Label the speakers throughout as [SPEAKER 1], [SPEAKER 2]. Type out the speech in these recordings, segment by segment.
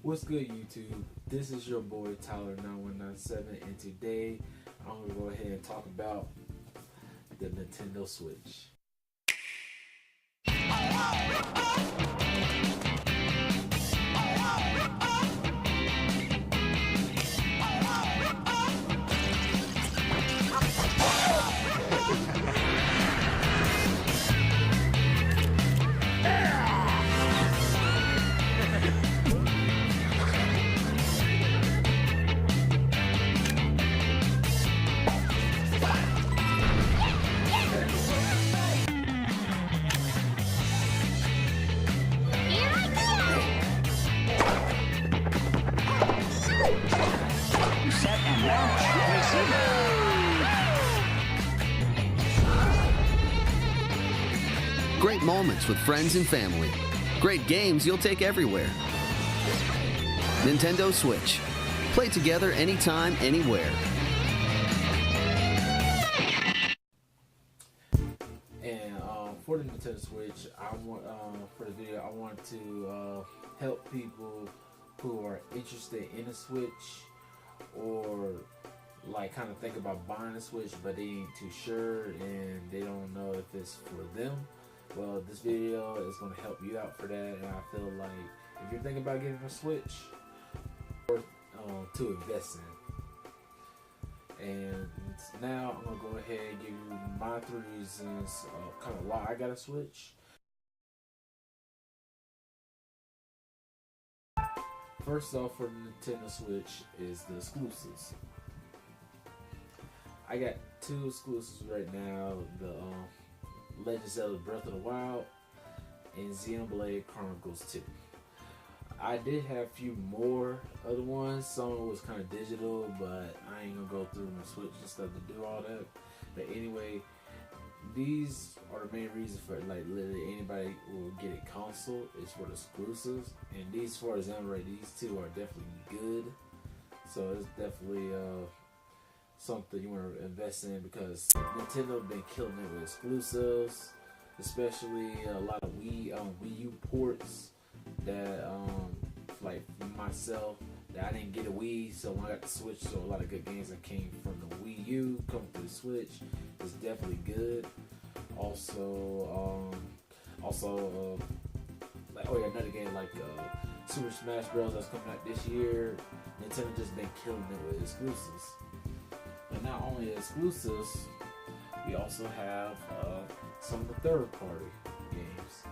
[SPEAKER 1] What's good, YouTube? This is your boy Tyler9197, and today I'm gonna go ahead and talk about the Nintendo Switch.
[SPEAKER 2] Great moments with friends and family. Great games you'll take everywhere. Nintendo Switch. Play together anytime, anywhere.
[SPEAKER 1] And for the Nintendo Switch, I want for the video, I want to help people who are interested in a Switch or like kind of think about buying a Switch, but they ain't too sure and they don't know if it's for them. Well, this video is going to help you out for that, and I feel like if you're thinking about getting a Switch, worth to invest in. And now I'm going to go ahead and give you my 3 reasons kind of why I got a Switch. First off, for the Nintendo Switch is the exclusives. I got 2 exclusives right now, the Legend of Zelda Breath of the Wild and Xenoblade Chronicles 2. I did have a few more other ones. Some was kind of digital, but I ain't gonna go through my Switch and stuff to do all that. But anyway, these are the main reasons for like literally anybody will get a console is for the exclusives. And these, for example, right, these 2 are definitely good. So it's definitely something you want to invest in because Nintendo been killing it with exclusives, especially a lot of Wii U ports that like myself that I didn't get a Wii, so when I got the Switch, so a lot of good games that came from the Wii U come to the Switch is definitely good. Also like another game like Super Smash Bros. That's coming out this year. Nintendo just been killing it with exclusives. And not only exclusives, we also have some of the third-party games.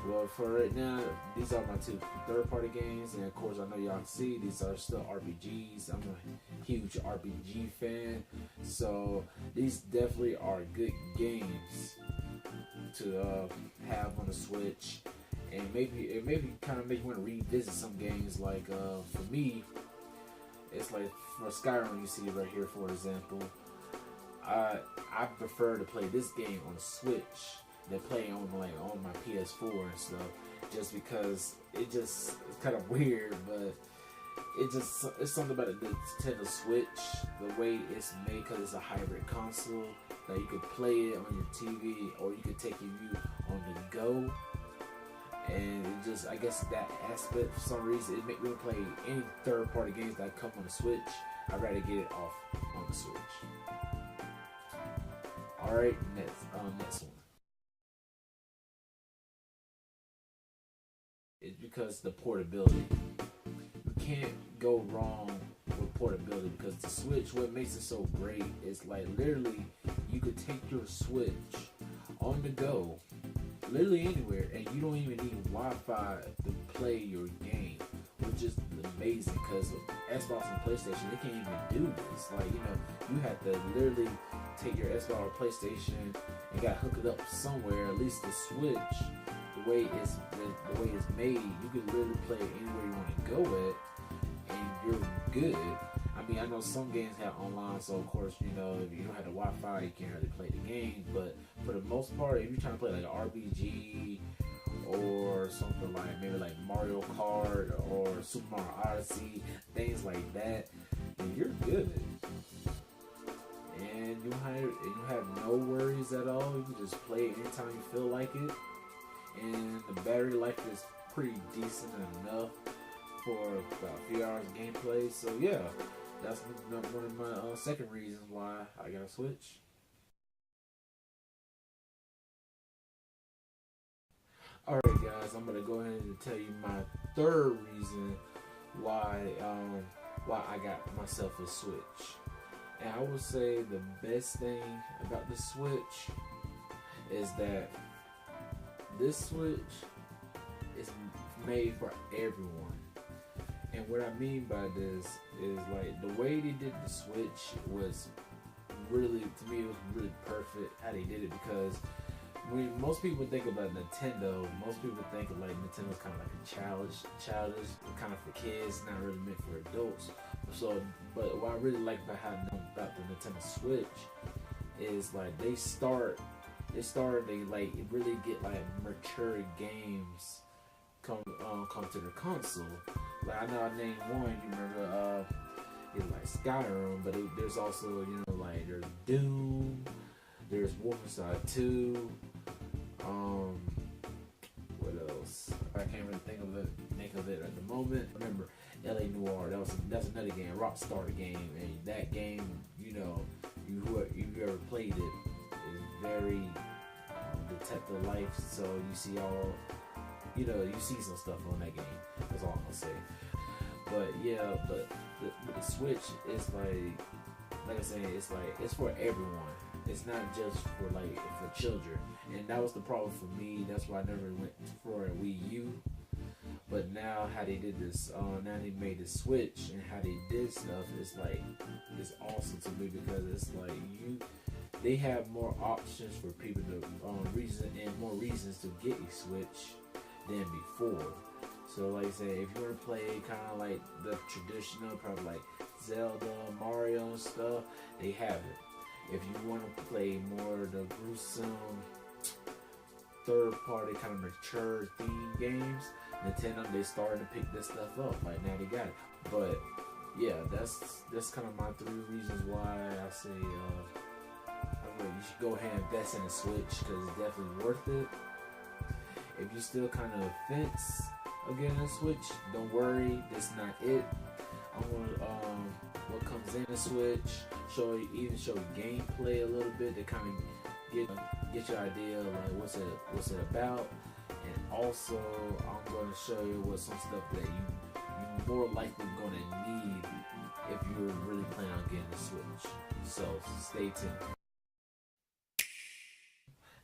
[SPEAKER 1] Well, for right now, these are my 2 third-party games, and of course, I know y'all can see these are still RPGs. I'm a huge RPG fan, so these definitely are good games to have on the Switch. And maybe kind of make you want to revisit some games. Like for me, it's like for Skyrim, you see right here, for example. I prefer to play this game on the Switch than playing on my PS4 and stuff, just because it's kind of weird, but it's something about the Nintendo Switch, the way it's made, because it's a hybrid console that you could play it on your TV or you could take you on the go. And it just, I guess that aspect, for some reason, it make me play any third-party games that come on the Switch. I'd rather get it off on the Switch. Alright, next one. It's because the portability. You can't go wrong with portability because the Switch, what makes it so great is like literally you could take your Switch on the go literally anywhere, and you don't even need Wi-Fi to play your game, which is amazing because Xbox and PlayStation, they can't even do this. Like, you have to literally take your Xbox or PlayStation and got hook it up somewhere. At least the Switch, the way it's made, you can literally play it anywhere you want to go with, and you're good. I mean, I know some games have online, so of course, if you don't have the Wi-Fi, you can't really play the game. But for the most part, if you're trying to play like an RPG or something like maybe like Mario Kart or Super Mario Odyssey, things like that, then you're good. And you have no worries at all. You can just play it anytime you feel like it. And the battery life is pretty decent enough for about a few hours of gameplay. So yeah, that's one of my second reasons why I got a Switch. Alright guys, I'm gonna go ahead and tell you my third reason why I got myself a Switch. And I would say the best thing about the Switch is that this Switch is made for everyone. And what I mean by this is like the way they did the Switch was really, to me, it was really perfect how they did it, because when most people think about Nintendo, most people think of like Nintendo's kind of like a childish, kind of for kids, not really meant for adults. So, but what I really like about the Nintendo Switch is like they like really get like mature games come to their console. Like I know I named one. You remember it's like Skyrim, but there's also like there's Doom, there's Wolfenstein 2. What else? I can't really think of it at the moment. Remember LA Noire? That's another game, Rockstar game, and that game, you ever played it, is very detective life. So you see you see some stuff on that game. That's all I'm gonna say. But yeah, but the Switch is like I said, it's for everyone. It's not just for children, and that was the problem for me. That's why I never went for a Wii U. But now how they did this, now they made the Switch, and how they did stuff is like, it's awesome to me, because it's like they have more options for people to more reasons to get a Switch than before. So like I said, if you want to play kind of like the traditional, probably like Zelda, Mario and stuff, they have it. If you want to play more of the gruesome, third-party kind of mature theme games, Nintendo, they started to pick this stuff up. Like now they got it. But yeah, that's kind of my three reasons why I say you should go ahead and invest in a Switch, because it's definitely worth it. If you still kind of fence again a Switch, don't worry, that's not it. I'm gonna what comes in the Switch, show you gameplay a little bit to kind of get your idea of like what's it about, and also I'm gonna show you what some stuff that you more likely gonna need if you're really planning on getting a Switch. So stay tuned.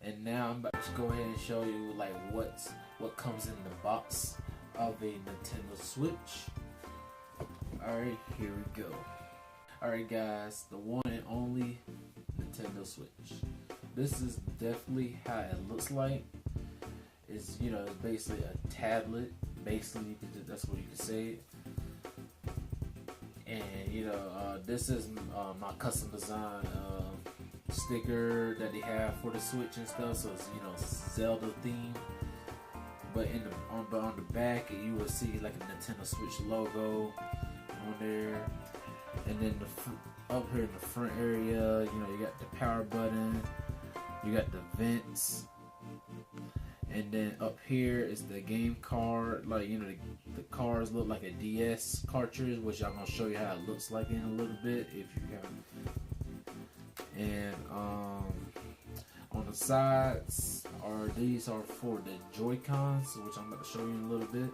[SPEAKER 1] And now I'm about to go ahead and show you like what comes in the box of a Nintendo Switch. Alright, here we go. Alright guys, the one and only Nintendo Switch. This is definitely how it looks like. It's it's basically a tablet. Basically, that's what you can say it. And this is my custom design sticker that they have for the Switch and stuff. So it's Zelda themed. But on the back, you will see like a Nintendo Switch logo on there. And then up here in the front area, you got the power button, you got the vents, and then up here is the game card. Like the cards look like a DS cartridge, which I'm gonna show you how it looks like in a little bit if you haven't. And on the sides these are for the Joy-Cons, which I'm about to show you in a little bit.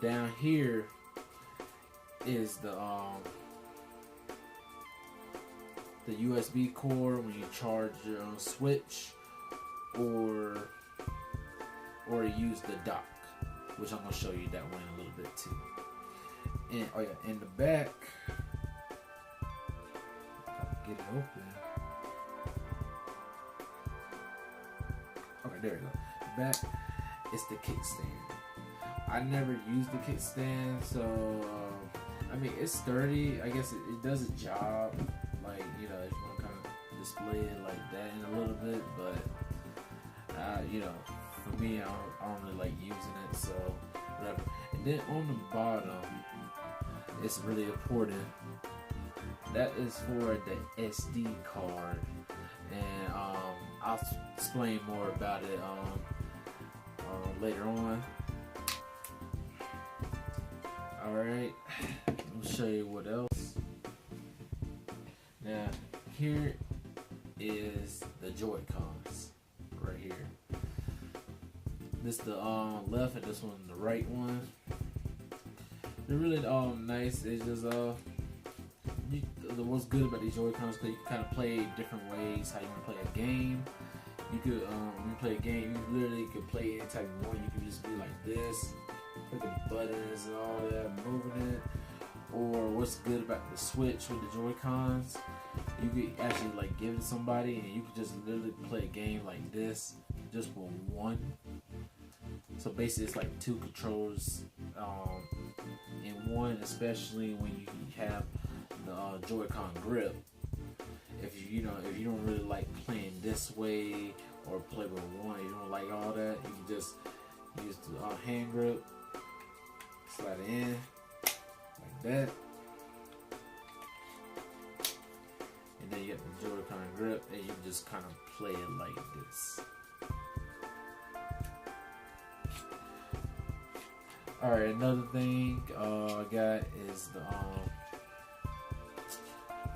[SPEAKER 1] Down here is the USB cord when you charge your own Switch, or use the dock, which I'm gonna show you that one in a little bit too. And in the back, get it open. Okay, there we go. The back is the kickstand. I never used the kickstand, so I mean it's sturdy. I guess it does its job. Like if you want to kind of display it like that in a little bit, but for me, I don't really like using it, so whatever. And then on the bottom, it's really important. That is for the SD card, and I'll explain more about it later on. Alright, I'll show you what else. Now, here is the Joy-Cons right here. This the left and this one the right one. They're really nice. It's just what's good about these Joy-Cons, because you can kind of play different ways how you want to play a game. You could when you play a game, you literally could play any type you want. You can just be like this, clicking buttons and all that, moving it. Or what's good about the Switch with the Joy-Cons, you could actually like give it to somebody and you could just literally play a game like this just with one. So basically it's like two controllers in one, especially when you have the Joy-Con grip. If you don't really like playing this way or play with one, you don't like all that, you can just use the hand grip, slide it in like that, and then you get the Joy-Con grip, and you just kind of play it like this. Alright, another thing I got is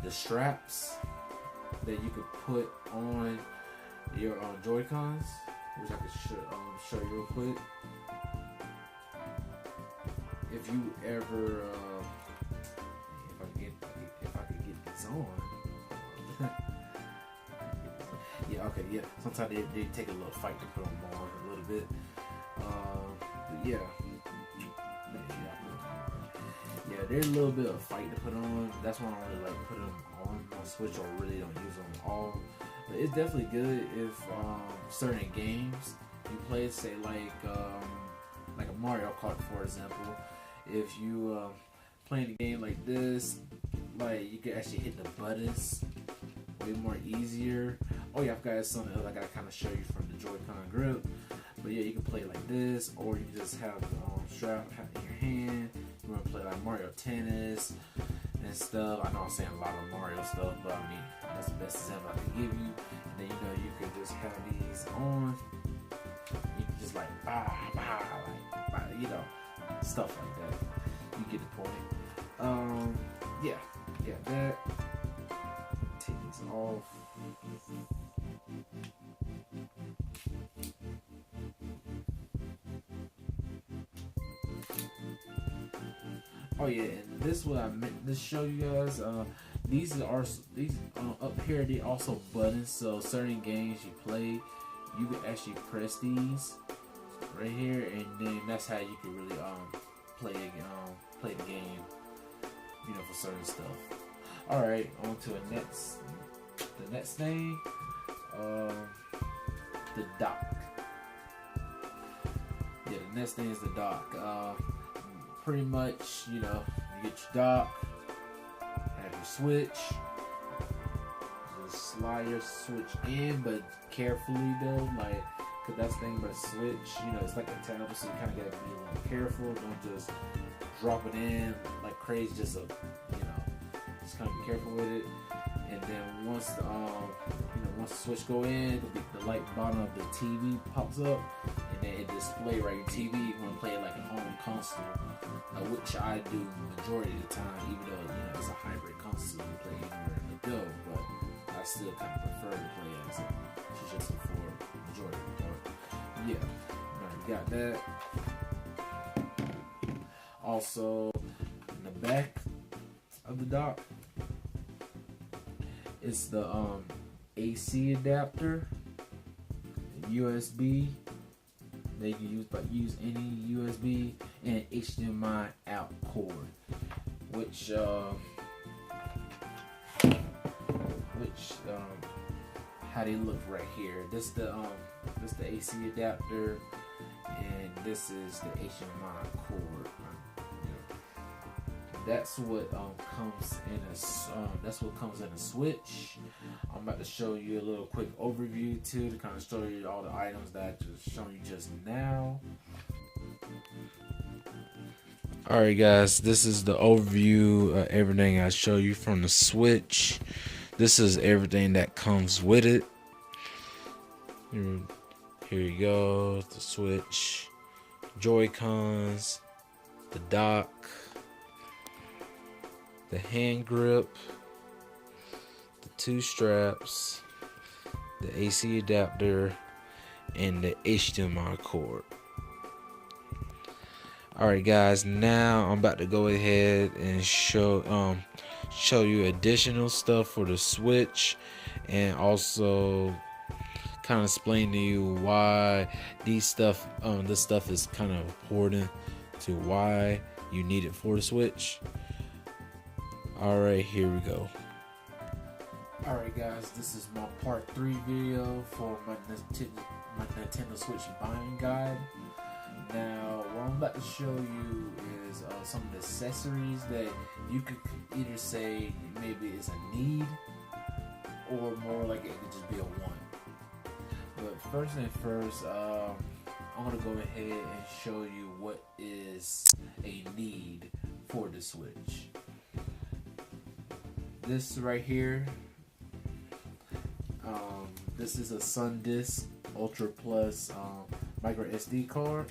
[SPEAKER 1] the straps that you could put on your Joy-Cons, which I could show you real quick. If you ever, if I could get these on. Yeah, okay, yeah. Sometimes they take a little fight to put them on a little bit. But yeah. Yeah, there's a little bit of fight to put on. That's why I don't really like putting them on my Switch, or really don't use them at all. But it's definitely good if certain games you play, say like a Mario Kart, for example. If you playing a game like this, like you can actually hit the buttons way more easier. Oh yeah, I forgot something else I gotta kind of show you from the Joy-Con grip. But yeah, you can play like this, or you can just have the strap in your hand. You want to play like Mario Tennis and stuff. I know I'm saying a lot of Mario stuff, but I mean, that's the best example I can give you. And then you can just have these on. You can just like stuff like that. You get the point. Yeah, that. Take these off. Oh yeah, and this is what I meant to show you guys. These up here, they also buttons. So certain games you play, you can actually press these right here, and then that's how you can really play the game. For certain stuff. All right, on to the next thing. The dock. Yeah, the next thing is the dock. Pretty much, you get your dock, have your switch, just slide your switch in, but carefully though, like, cause that's the thing about switch, it's like a tablet, so you kind of gotta be a little careful. Don't just drop it in like crazy. Just kind of be careful with it. And then once the switch go in, the light bottom of the TV pops up, and then it display right your TV. You want to play it like a home console, which I do majority of the time, even though it's a hybrid console, you play anywhere in the go. But I still kind of prefer to play as a just for majority of the part. Yeah, you got that. Also, in the back of the dock, it's the AC adapter, USB. They can use any USB and HDMI out cord, which how they look right here. This the AC adapter, and this is the HDMI cord. That's what comes in a Switch. I'm about to show you a little quick overview too, to kind of show you all the items that I just shown you just now. Alright guys, this is the overview of everything I show you from the Switch. This is everything that comes with it. Here you go, the Switch, Joy-Cons, the dock,
[SPEAKER 3] the hand grip, the 2 straps, the AC adapter, and the HDMI cord. Alright guys, now I'm about to go ahead and show you additional stuff for the Switch, and also kind of explain to you why this stuff is kind of important to why you need it for the Switch. Alright, here we go.
[SPEAKER 1] Alright guys, this is my part 3 video for my Nintendo Switch buying guide. Now, what I'm about to show you is some of the accessories that you could either say maybe it's a need, or more like it could just be a want. But first thing first, I'm going to go ahead and show you what is a need for the Switch. This right here, this is a SanDisk Ultra Plus micro SD card,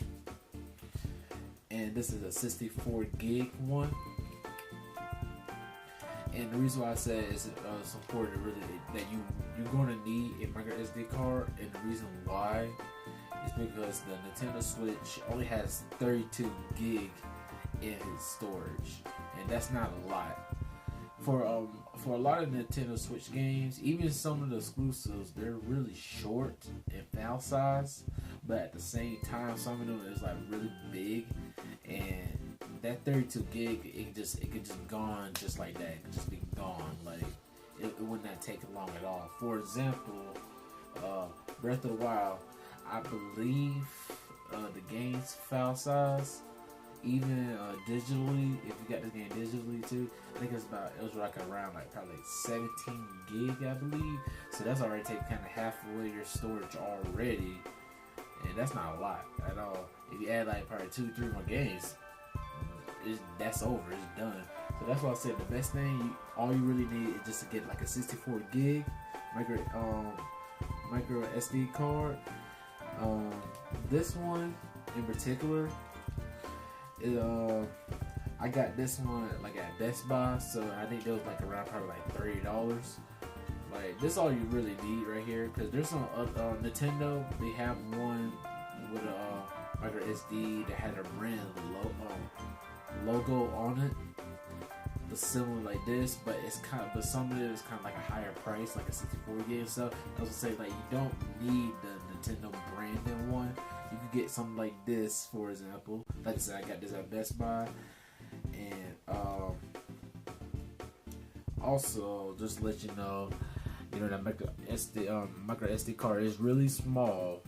[SPEAKER 1] and this is a 64 gig one. And the reason why I said it's important really that you're going to need a micro SD card, and the reason why is because the Nintendo Switch only has 32 gig in its storage, and that's not a lot. For a lot of Nintendo Switch games, even some of the exclusives, they're really short in file size, but at the same time, some of them is like really big, and that 32 gig, it could just gone just like that. It could just be gone. Like it would not take long at all. For example, Breath of the Wild, I believe the game's file size, even digitally, if you got this game digitally too, I think it was like around like probably 17 gig, I believe. So that's already taking kind of half away your storage already, and that's not a lot at all. If you add like probably 2-3 more games, that's over. It's done. So that's why I said the best thing, all you really need is just to get like a 64 gig micro SD card. This one in particular, I got this one like at Best Buy, so I think it was like around probably like $30. Like this, all you really need right here, because there's some Nintendo. They have one with a micro SD that had a brand logo on it, the similar like this, but but some of it is kind of like a higher price, like a 64 gig and stuff. I was gonna say, like, you don't need the Nintendo branded one. You could get something like this, for example. Like I said, I got this at Best Buy, and also just to let you know that micro SD card is really small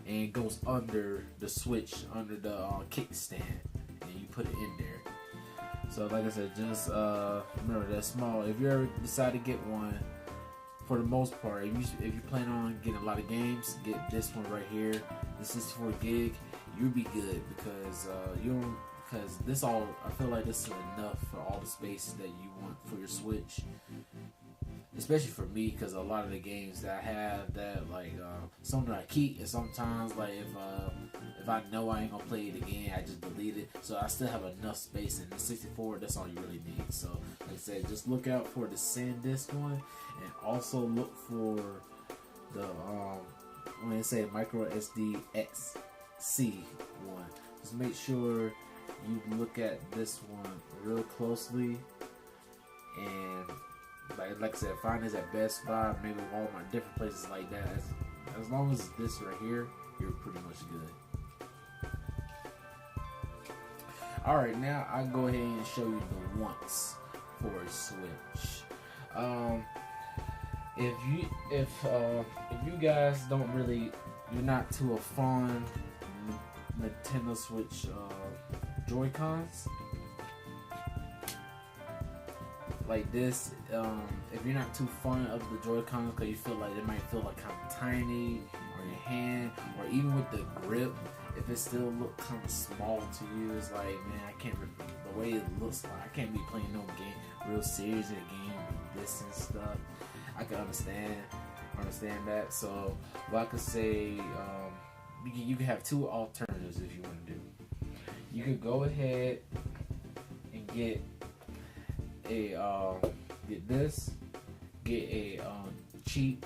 [SPEAKER 1] and goes under the Switch, under the kickstand, and you put it in there. So like I said, just remember that's small. If you ever decide to get one, for the most part, if you plan on getting a lot of games, get this one right here, the 64 gig. You'll be good, because this I feel like this is enough for all the space that you want for your Switch. Especially for me, because a lot of the games that I have, that like some that I keep, and sometimes like if I know I ain't gonna play it again, I just delete it. So I still have enough space, and the 64, that's all you really need. So like I said, just look out for the SanDisk one, and also look for the when they say micro SD XC one. Just make sure you look at this one real closely, and like I said, find this at Best Buy, maybe Walmart, different places like that. As long as it's this right here, you're pretty much good. Alright, now I'll go ahead and show you the wants for a Switch. If you guys you're not too fond Nintendo Switch Joy-Cons like this, if you're not too fond of the Joy-Cons because you feel like it might feel like kind of tiny on your hand, or even with the grip, if it still look kind of small to you, it's like, man, I can't, the way it looks like, I can't be playing no game, real serious in a game with this and stuff. I can understand that. So what I could say, you can have two alternatives if you want to do. You could go ahead and get get a cheap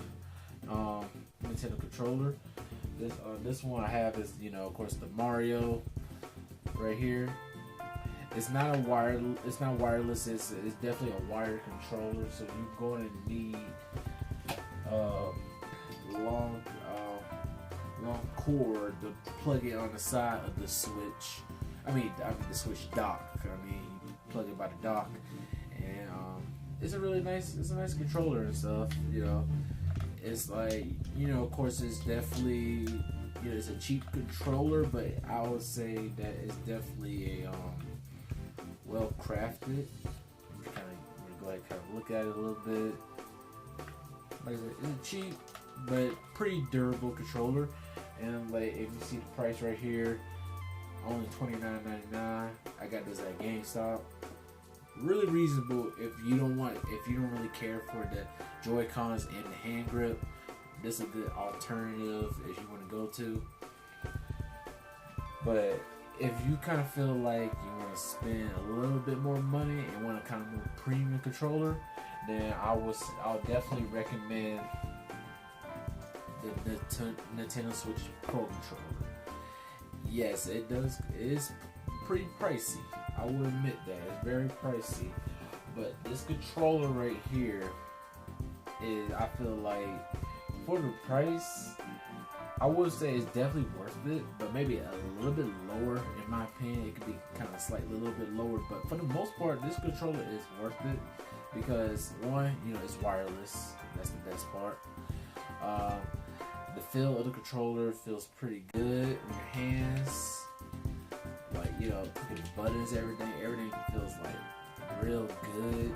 [SPEAKER 1] Nintendo controller. This one I have is, of course, the Mario right here. It's not wireless. It's definitely a wired controller. So you're going to need long cord to plug it on the side of the Switch. I mean the Switch dock. You plug it by the dock, and it's a nice controller and stuff. It's like, of course, it's definitely, it's a cheap controller, but I would say that it's definitely a well crafted. Go ahead, kind of look at it a little bit. Like I said, it's a cheap but pretty durable controller, and like if you see the price right here, only $29.99. I got this at GameStop. Really reasonable if you don't really care for the Joy-Cons and the hand grip. This is a good alternative if you want to go to. But if you kind of feel like you want to spend a little bit more money and want a kind of more premium controller, then I'll definitely recommend the Nintendo Switch Pro controller. Yes, it is pretty pricey. I will admit that it's very pricey, but this controller right here is, I feel like, for the price, I would say it's definitely worth it, but maybe a little bit lower in my opinion. It could be kind of slightly a little bit lower, but for the most part, this controller is worth it because one, it's wireless. That's the best part. The feel of the controller feels pretty good in your hands. Like, the buttons, everything feels like real good.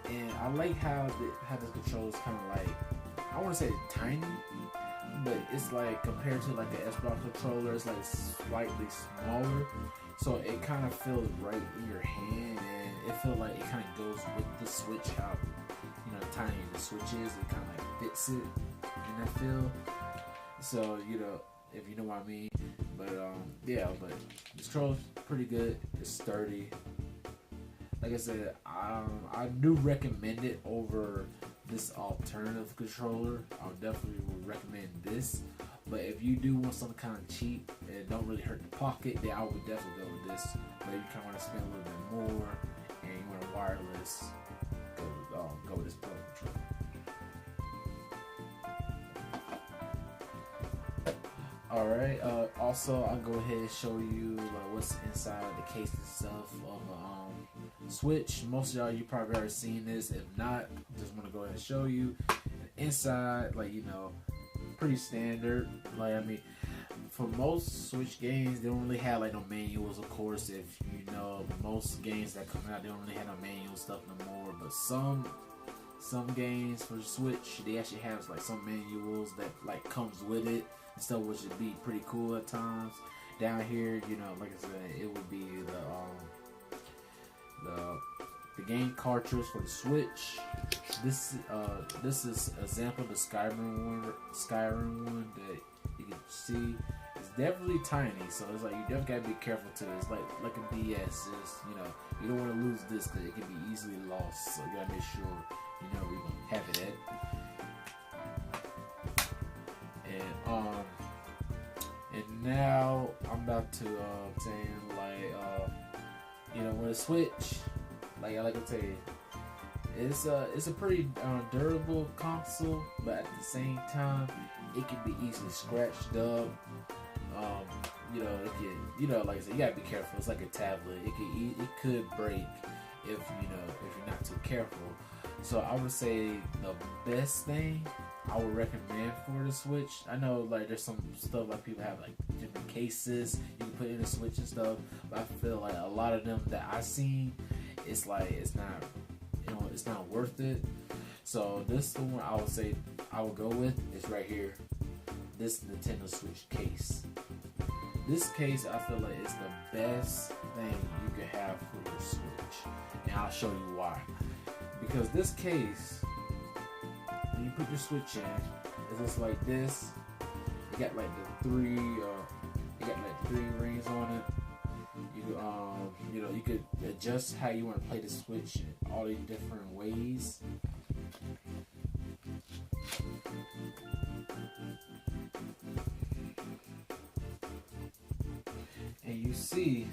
[SPEAKER 1] And I like how this controller is kind of like, I want to say tiny, but it's like compared to like the Xbox controller, it's like slightly smaller. So it kind of feels right in your hand, and it feels like it kind of goes with the Switch. How tiny the Switch is, it kind of like fits it in that feel. So if you know what I mean. But but this controller's pretty good. It's sturdy. Like I said, I do recommend it over this alternative controller. I would definitely recommend this. But if you do want something kind of cheap and don't really hurt the pocket, then I would definitely go with this. But if you kind of want to spend a little bit more and you want a wireless, go with this Pro controller. Alright, also I'll go ahead and show you what's inside the case and stuff of Switch. Most of y'all, you probably already seen this. If not, just want to go ahead and show you. Inside, pretty standard. For most Switch games, they don't really have no manuals, of course. If most games that come out, they don't really have no manual stuff no more. But some games for the Switch, they actually have some manuals that comes with it. Stuff which would be pretty cool at times. Down here, like I said, it would be the game cartridge for the Switch. This is an example of the Skyrim one that you can see. It's definitely tiny, so it's like you definitely gotta be careful too. It's like a DS. It's, you don't want to lose this because it can be easily lost. So you gotta make sure where you have it at. And now I'm about to with a Switch, like I can tell you, it's a pretty durable console, but at the same time, it can be easily scratched up. It can, like I said, you gotta be careful. It's like a tablet. It could break if you're not too careful. So I would say the best thing I would recommend for the Switch. I know there's some stuff people have different cases you can put in the Switch and stuff, but I feel like a lot of them that I've seen, it's not worth it. So this is the one I would say I would go with. It's right here. This Nintendo Switch case. This case I feel like is the best thing you could have for your Switch, and I'll show you why. Because this case, when you put your Switch in, it's just like this. You got the three rings on it. You you could adjust how you want to play the Switch in all these different ways. And you see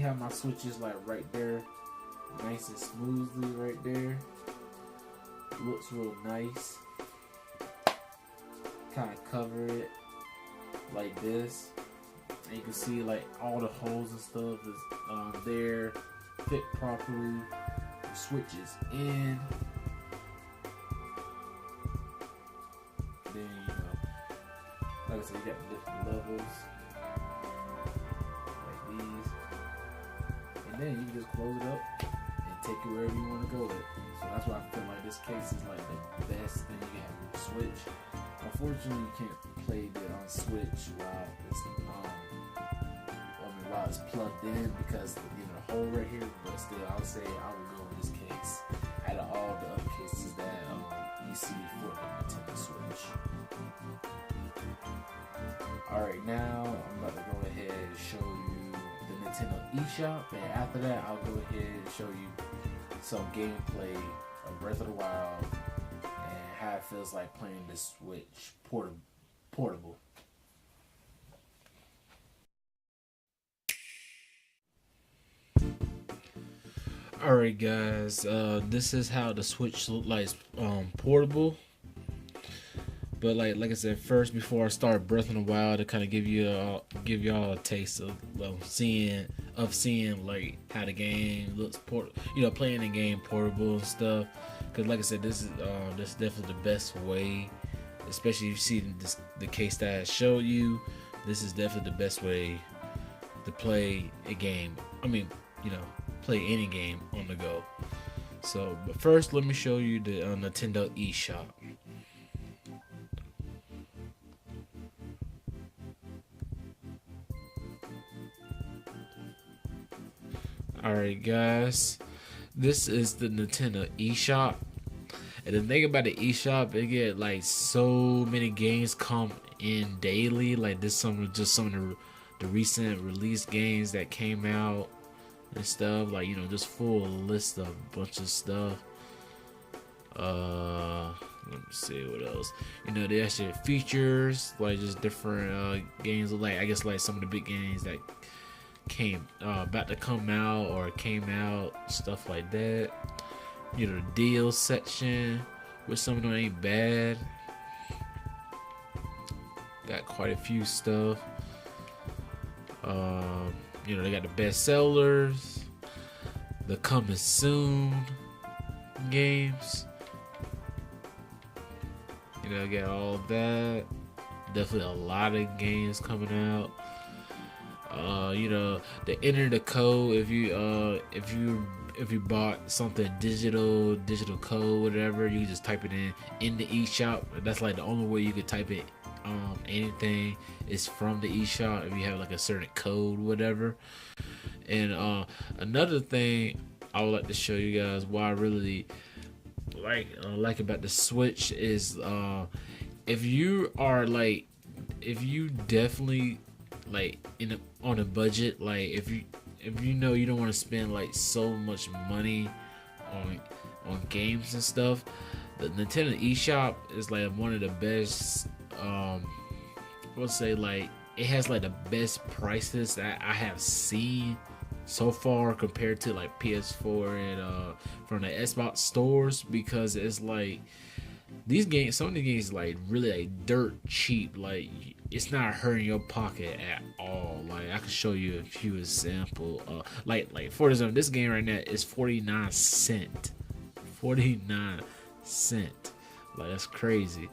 [SPEAKER 1] how my Switch is like right there, nice and smoothly right there. Looks real nice. Kind of cover it like this, and you can see like all the holes and stuff is there, fit properly. The Switch is in. Then like I said, you got the different levels like these, and then you can just close it up and take it wherever you want to go with it. So that's why I feel like this case is like the best thing you can have with the Switch. Unfortunately, you can't play it on Switch while it's plugged in because the hole right here. But still, I would say I would go with this case out of all the other cases that you see for the Nintendo Switch. Alright, now I'm about to go ahead and show you the Nintendo eShop, and after that I'll go ahead and show you some gameplay of Breath of the Wild and how it feels like playing the Switch portable. Alright guys, this is how the Switch looks like portable. But like I said, first before I start Breath of the Wild, to kind of give y'all a taste of seeing like how the game looks playing the game portable and stuff. Because like I said, this is definitely the best way, especially if you see the case that I showed you. This is definitely the best way to play a game. Play any game on the go. So, but first, let me show you the Nintendo eShop. Alright guys, this is the Nintendo eShop. And the thing about the eShop, they get like so many games come in daily. Like this some of the recent release games that came out and stuff, like just full list of a bunch of stuff. Let me see what else. They actually features like just different games, like I guess like some of the big games that came about to come out or came out, stuff like that. The deal section, which some of them ain't bad. Got quite a few stuff. They got the best sellers, the coming soon games. Got all that. Definitely a lot of games coming out. To enter the code, if you bought something digital code, whatever, you can just type it in the eShop. That's like the only way you could type it. Anything is from the eShop if you have like a certain code, whatever. And another thing I would like to show you guys why I really like about the Switch is if you definitely like on a budget, like if you you don't want to spend like so much money on games and stuff, the Nintendo eShop is like one of the best. I would say like it has like the best prices that I have seen so far compared to like PS4 and from the Xbox stores, because it's like these games, some of the games like really like dirt cheap. Like it's not hurting your pocket at all. Like I can show you a few examples. Like for example, this game right now is 49 cents. 49 cents. Like that's crazy.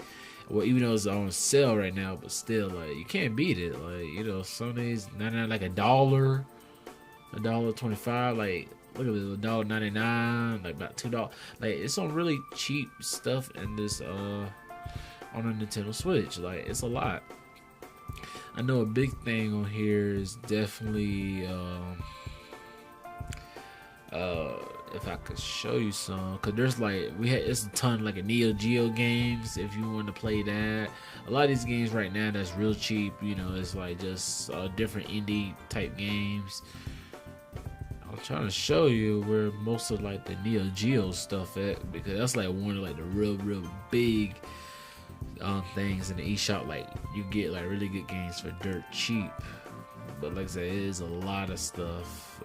[SPEAKER 1] Well, even though it's on sale right now, but still, like you can't beat it. Like some of these 99, like $1.25. Like look at this, $1.99, like about $2. Like it's some really cheap stuff in this on a Nintendo Switch. Like it's a lot. I know a big thing on here is definitely if I could show you some, cause there's like it's a ton like a Neo Geo games if you want to play that. A lot of these games right now that's real cheap. You know, it's like just different indie type games. I'm trying to show you where most of like the Neo Geo stuff at, because that's like one of like the real big things in the eShop. Like you get like really good games for dirt cheap. But like I said, it is a lot of stuff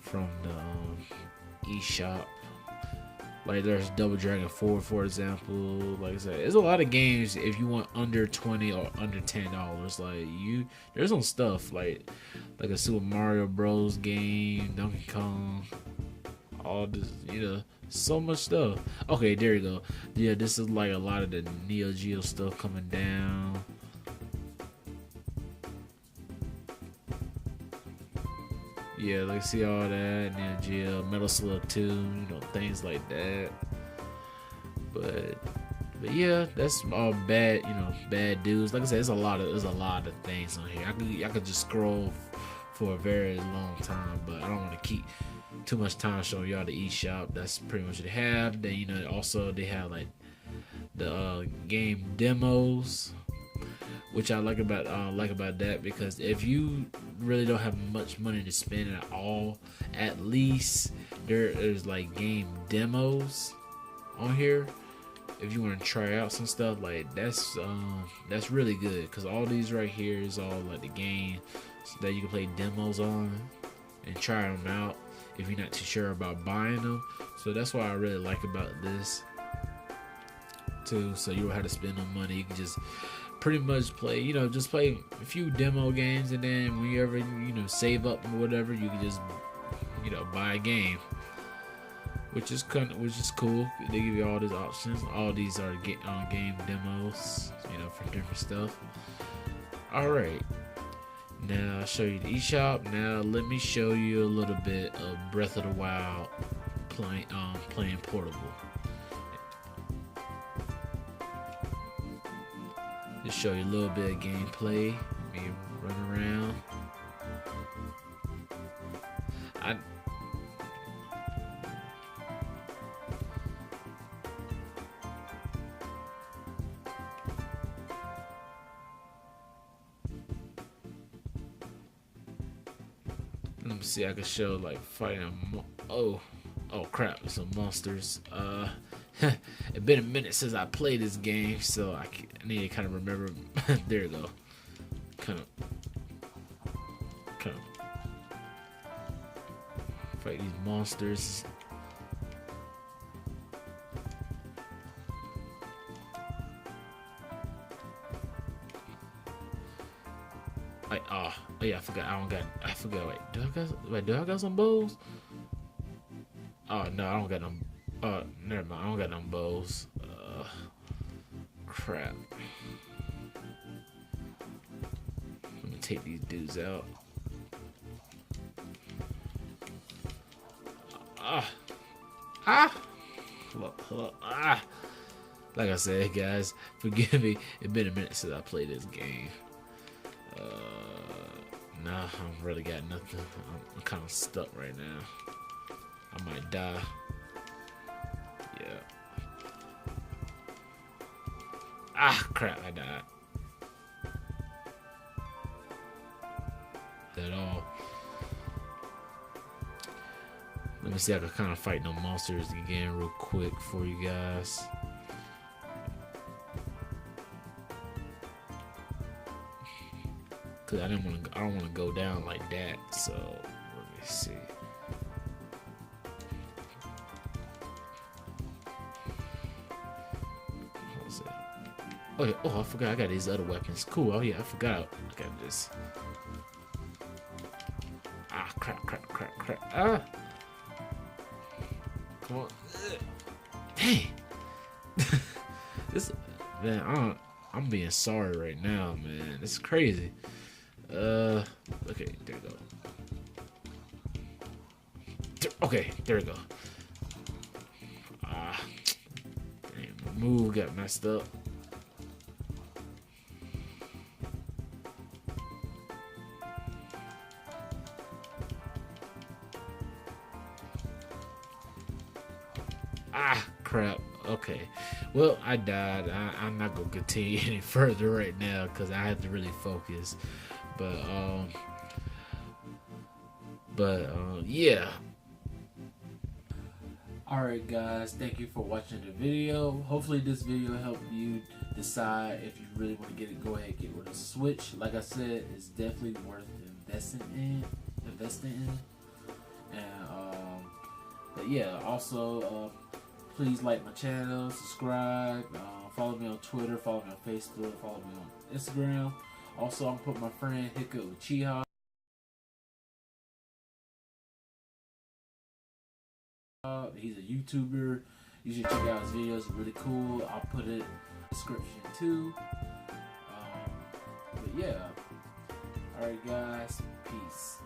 [SPEAKER 1] from the eShop. Like there's Double Dragon 4, for example. Like I said, there's a lot of games if you want under $20 or under $10. Like there's some stuff like a Super Mario Bros. Game, Donkey Kong, all this, so much stuff. Okay, there you go. Yeah, this is like a lot of the Neo Geo stuff coming down. Yeah, like see all that, Neo Geo, Metal Slug 2, things like that. But yeah, that's all bad, bad dudes. Like I said, there's a lot of things on here. I could just scroll for a very long time, but I don't want to keep too much time showing y'all the eShop. That's pretty much what they have. Then also they have like the game demos, which I like about that, because if you really don't have much money to spend at all, at least there is like game demos on here. If you want to try out some stuff, like that's really good, because all these right here is all like the game that you can play demos on and try them out if you're not too sure about buying them. So that's why I really like about this too. So you don't have to spend no money. You can just pretty much play, just play a few demo games, and then when you ever, save up or whatever, you can just, buy a game, which is cool. They give you all these options. All these are game demos, for different stuff. All right, now I'll show you the eShop. Now let me show you a little bit of Breath of the Wild playing portable. Just show you a little bit of gameplay. Me run around. Let me see. I can show like fighting. Oh crap! Some monsters. It's been a minute since I played this game, so I need to kind of remember. There you go. Kind of fight these monsters. Yeah, I forgot. I forgot. Wait, do I got some bows? Oh no, I don't got them. Never mind. I don't got no bows. Crap. Let me take these dudes out. Hello. Like I said, guys, forgive me. It's been a minute since I played this game. Nah, I really got nothing. I'm kind of stuck right now. I might die. Yeah. Crap, I died. At all. Let me see if I can kind of fight no monsters again real quick for you guys. Cause I don't want to go down like that. So let me see. Oh, I forgot I got these other weapons. Cool. Oh yeah, I forgot I got this. Crap. Come on. Dang. This, man, I'm being sorry right now, man. It's crazy. Okay, there we go. Okay, there we go. Damn, my move got messed up. Crap. Okay. Well, I died. I'm not gonna continue any further right now because I have to really focus. But yeah. Alright guys, thank you for watching the video. Hopefully this video helped you decide if you really want to get it. Go ahead and get rid of the Switch. Like I said, it's definitely worth investing in. And but yeah, also please like my channel, subscribe, follow me on Twitter, follow me on Facebook, follow me on Instagram. Also, I'm putting my friend Hiccup Uchiha. He's a YouTuber. You should check out his videos. It's really cool. I'll put it in the description too. But yeah. Alright guys. Peace.